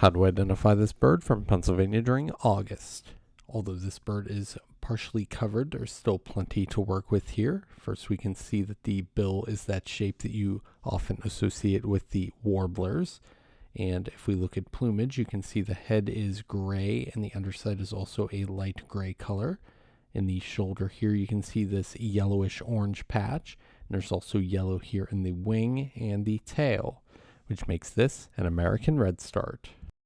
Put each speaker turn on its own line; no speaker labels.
How to identify this bird from Pennsylvania during August. Although this bird is partially covered, there's still plenty to work with here. First, we can see that the bill is that shape that you often associate with the warblers. And if we look at plumage, you can see the head is gray and the underside is also a light gray color. In the shoulder here, you can see this yellowish orange patch. And there's also yellow here in the wing and the tail, which makes this an American redstart.